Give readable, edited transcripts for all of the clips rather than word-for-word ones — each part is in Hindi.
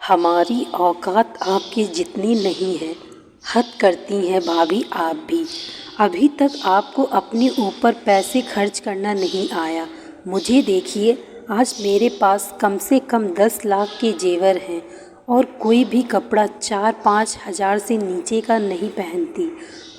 हमारी औकात आपकी जितनी नहीं है। हद करती हैं भाभी आप भी। अभी तक आपको अपने ऊपर पैसे खर्च करना नहीं आया। मुझे देखिए, आज मेरे पास कम से कम 10 लाख के जेवर हैं और कोई भी कपड़ा 4-5 हज़ार से नीचे का नहीं पहनती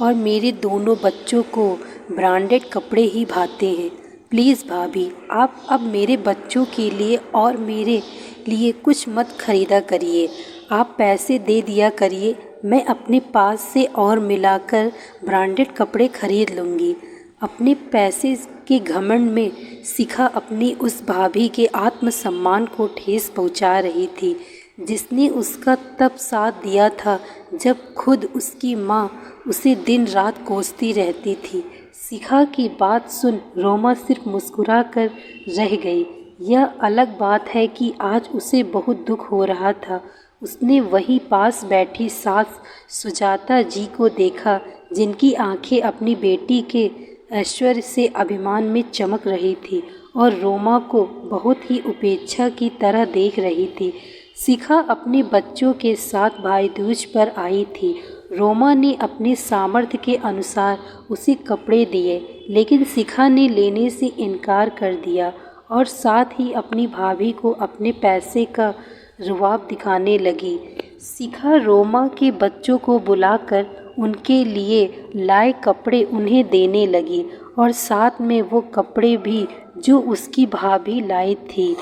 और मेरे दोनों बच्चों को ब्रांडेड कपड़े ही भाते हैं। प्लीज़ भाभी, आप अब मेरे बच्चों के लिए और मेरे लिए कुछ मत खरीदा करिए। आप पैसे दे दिया करिए, मैं अपने पास से और मिलाकर ब्रांडेड कपड़े खरीद लूँगी। अपने पैसे के घमंड में शिखा अपनी उस भाभी के आत्मसम्मान को ठेस पहुँचा रही थी जिसने उसका तब साथ दिया था जब खुद उसकी माँ उसे दिन रात कोसती रहती थी। शिखा की बात सुन रोमा सिर्फ मुस्कुरा कर रह गई। यह अलग बात है कि आज उसे बहुत दुख हो रहा था। उसने वहीं पास बैठी सास सुजाता जी को देखा जिनकी आंखें अपनी बेटी के ऐश्वर्य से अभिमान में चमक रही थी और रोमा को बहुत ही उपेक्षा की तरह देख रही थी। शिखा अपने बच्चों के साथ भाई दूज पर आई थी। रोमा ने अपने सामर्थ्य के अनुसार उसे कपड़े दिए, लेकिन शिखा ने लेने से इनकार कर दिया और साथ ही अपनी भाभी को अपने पैसे का रुआब दिखाने लगी। शिखा रोमा के बच्चों को बुलाकर उनके लिए लाए कपड़े उन्हें देने लगी और साथ में वो कपड़े भी जो उसकी भाभी लाई थी।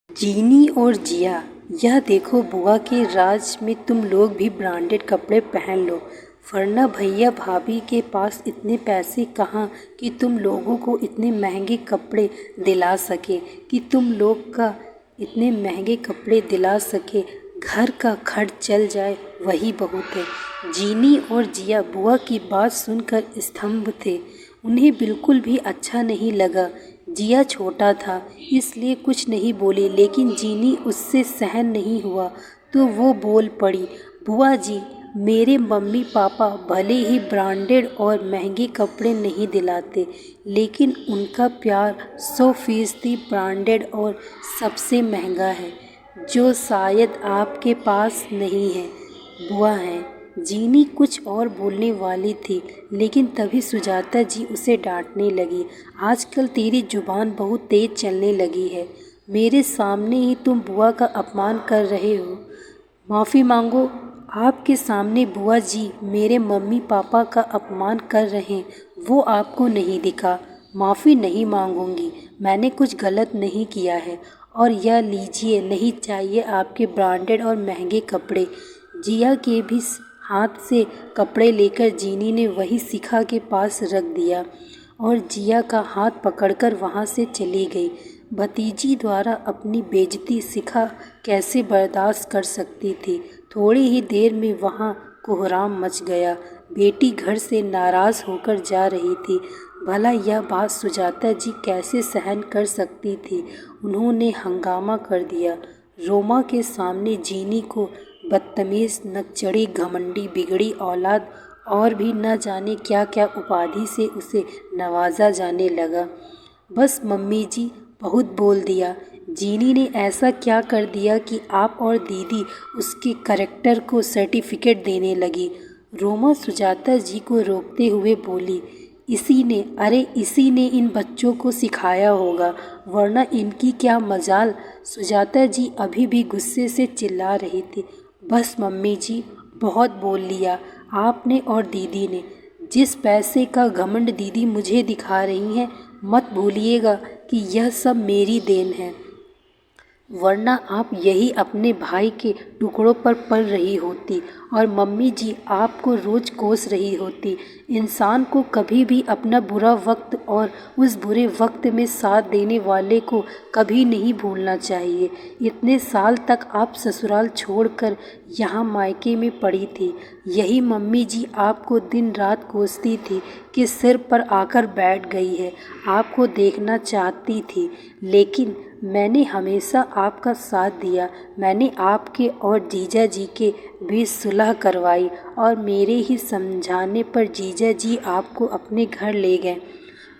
जीनी और जिया, यह देखो बुआ के राज में तुम लोग भी ब्रांडेड कपड़े पहन लो, वरना भैया भाभी के पास इतने पैसे कहाँ कि तुम लोगों को इतने महंगे कपड़े दिला सके घर का खर्च चल जाए वही बहुत है। जीनी और जिया बुआ की बात सुनकर स्तंभ थे। उन्हें बिल्कुल भी अच्छा नहीं लगा। जिया छोटा था इसलिए कुछ नहीं बोली, लेकिन जीनी उससे सहन नहीं हुआ तो वो बोल पड़ी, बुआ जी, मेरे मम्मी पापा भले ही ब्रांडेड और महंगे कपड़े नहीं दिलाते, लेकिन उनका प्यार 100% ब्रांडेड और सबसे महंगा है जो शायद आपके पास नहीं है। बुआ हैं। जीनी कुछ और बोलने वाली थी, लेकिन तभी सुजाता जी उसे डांटने लगी। आजकल तेरी जुबान बहुत तेज चलने लगी है। मेरे सामने ही तुम बुआ का अपमान कर रहे हो। माफ़ी मांगो। आपके सामने बुआ जी मेरे मम्मी पापा का अपमान कर रहे हैं, वो आपको नहीं दिखा। माफ़ी नहीं मांगूंगी, मैंने कुछ गलत नहीं किया है। और यह लीजिए, नहीं चाहिए आपके ब्रांडेड और महंगे कपड़े। जिया के भी हाथ से कपड़े लेकर जीनी ने वही शिखा के पास रख दिया और जिया का हाथ पकड़कर वहाँ से चली गई। भतीजी द्वारा अपनी बेइज्जती शिखा कैसे बर्दाश्त कर सकती थी। थोड़ी ही देर में वहाँ कोहराम मच गया। बेटी घर से नाराज़ होकर जा रही थी। भला यह बात सुजाता जी कैसे सहन कर सकती थी। उन्होंने हंगामा कर दिया। रोमा के सामने जीनी को बदतमीज़, नकचढ़ी, घमंडी, बिगड़ी औलाद और भी न जाने क्या क्या उपाधि से उसे नवाजा जाने लगा। बस मम्मी जी, बहुत बोल दिया। जीनी ने ऐसा क्या कर दिया कि आप और दीदी उसके कैरेक्टर को सर्टिफिकेट देने लगी। रोमा सुजाता जी को रोकते हुए बोली, इसी ने इन बच्चों को सिखाया होगा, वरना इनकी क्या मजाल। सुजाता जी अभी भी गुस्से से चिल्ला रही थी। बस मम्मी जी, बहुत बोल लिया आपने और दीदी ने। जिस पैसे का घमंड दीदी मुझे दिखा रही हैं, मत भूलिएगा कि यह सब मेरी देन है, वरना आप यही अपने भाई के टुकड़ों पर पल रही होती और मम्मी जी आपको रोज़ कोस रही होती। इंसान को कभी भी अपना बुरा वक्त और उस बुरे वक्त में साथ देने वाले को कभी नहीं भूलना चाहिए। इतने साल तक आप ससुराल छोड़कर यहाँ मायके में पड़ी थी। यही मम्मी जी आपको दिन रात कोसती थी कि सिर पर आकर बैठ गई है। आपको देखना चाहती थी, लेकिन मैंने हमेशा आपका साथ दिया। मैंने आपके और जीजा जी के बीच सुलह करवाई और मेरे ही समझाने पर जीजा जी आपको अपने घर ले गए।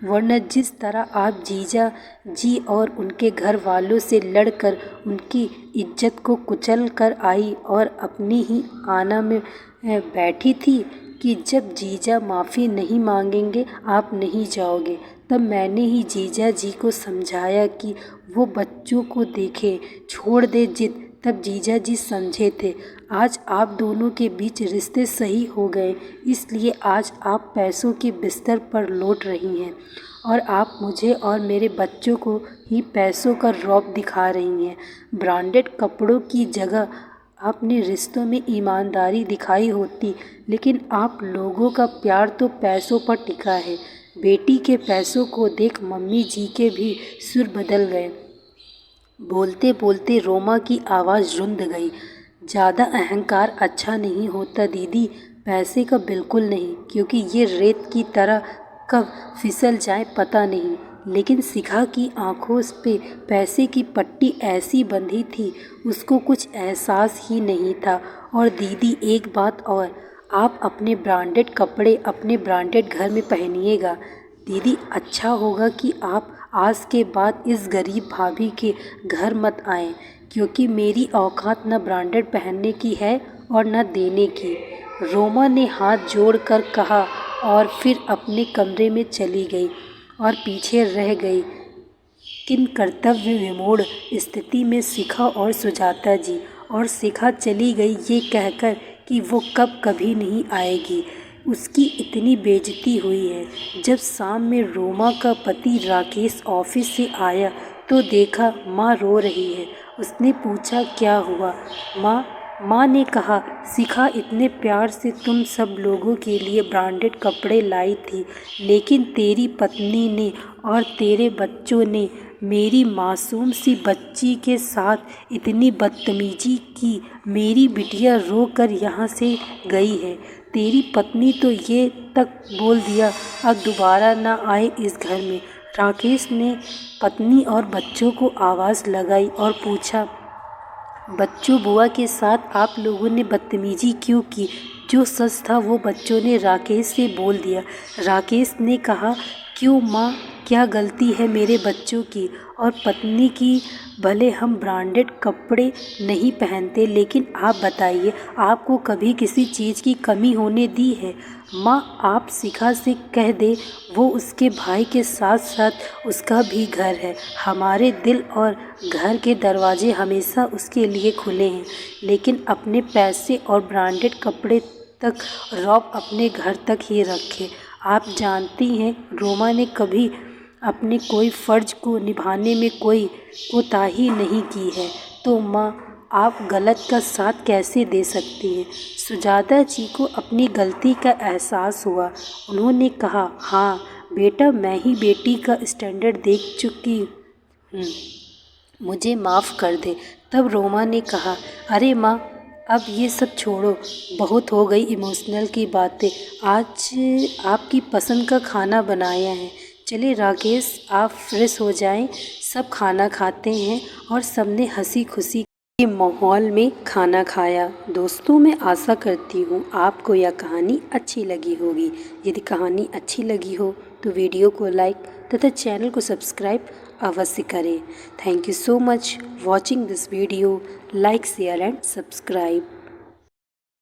वरना जिस तरह आप जीजा जी और उनके घर वालों से लड़कर उनकी इज्जत को कुचल कर आई और अपनी ही आना में बैठी थी कि जब जीजा माफ़ी नहीं मांगेंगे आप नहीं जाओगे। तब मैंने ही जीजा जी को समझाया कि वो बच्चों को देखे, छोड़ दे जिद। तब जीजा जी समझे थे। आज आप दोनों के बीच रिश्ते सही हो गए, इसलिए आज आप पैसों के बिस्तर पर लौट रही हैं और आप मुझे और मेरे बच्चों को ही पैसों का रौब दिखा रही हैं। ब्रांडेड कपड़ों की जगह आपने रिश्तों में ईमानदारी दिखाई होती, लेकिन आप लोगों का प्यार तो पैसों पर टिका है। बेटी के पैसों को देख मम्मी जी के भी सुर बदल गए। बोलते बोलते रोमा की आवाज़ रुंध गई। ज़्यादा अहंकार अच्छा नहीं होता दीदी, पैसे का बिल्कुल नहीं, क्योंकि ये रेत की तरह कब फिसल जाए पता नहीं। लेकिन शिखा की आंखों पे पैसे की पट्टी ऐसी बंधी थी, उसको कुछ एहसास ही नहीं था। और दीदी एक बात और, आप अपने ब्रांडेड कपड़े अपने ब्रांडेड घर में पहनिएगा। दीदी अच्छा होगा कि आप आज के बाद इस गरीब भाभी के घर मत आएं, क्योंकि मेरी औकात न ब्रांडेड पहनने की है और न देने की। रोमा ने हाथ जोड़कर कहा और फिर अपने कमरे में चली गई और पीछे रह गई किन कर्तव्य विमूढ़ स्थिति में शिखा और सुजाता जी। और शिखा चली गई ये कहकर कि वो कभी नहीं आएगी। उसकी इतनी बेइज्जती हुई है। जब शाम में रोमा का पति राकेश ऑफिस से आया तो देखा माँ रो रही है। उसने पूछा क्या हुआ माँ ने कहा शिखा इतने प्यार से तुम सब लोगों के लिए ब्रांडेड कपड़े लाई थी, लेकिन तेरी पत्नी ने और तेरे बच्चों ने मेरी मासूम सी बच्ची के साथ इतनी बदतमीजी की। मेरी बिटिया रो कर यहाँ से गई है। तेरी पत्नी तो ये तक बोल दिया अब दोबारा ना आए इस घर में। राकेश ने पत्नी और बच्चों को आवाज़ लगाई और पूछा बच्चों बुआ के साथ आप लोगों ने बदतमीजी क्यों की? जो सच था वो बच्चों ने राकेश से बोल दिया। राकेश ने कहा क्यों माँ, क्या गलती है मेरे बच्चों की और पत्नी की? भले हम ब्रांडेड कपड़े नहीं पहनते, लेकिन आप बताइए आपको कभी किसी चीज़ की कमी होने दी है? माँ आप शिखा से कह दे, वो उसके भाई के साथ साथ उसका भी घर है। हमारे दिल और घर के दरवाजे हमेशा उसके लिए खुले हैं, लेकिन अपने पैसे और ब्रांडेड कपड़े तक रौब अपने घर तक ही रखे। आप जानती हैं रोमा ने कभी अपने कोई फ़र्ज को निभाने में कोई कोताही नहीं की है, तो माँ आप गलत का साथ कैसे दे सकती हैं? सुजाता जी को अपनी गलती का एहसास हुआ। उन्होंने कहा हाँ बेटा, मैं ही बेटी का स्टैंडर्ड देख चुकी हूँ, मुझे माफ़ कर दे। तब रोमा ने कहा अरे माँ अब ये सब छोड़ो, बहुत हो गई इमोशनल की बातें। आज आपकी पसंद का खाना बनाया है, चलिए राकेश आप फ्रेश हो जाएं। सब खाना खाते हैं। और सबने हंसी खुशी के माहौल में खाना खाया। दोस्तों मैं आशा करती हूँ आपको यह कहानी अच्छी लगी होगी। यदि कहानी अच्छी लगी हो तो वीडियो को लाइक तथा चैनल को सब्सक्राइब अवश्य करें। Thank you so much watching this video. Like share and subscribe.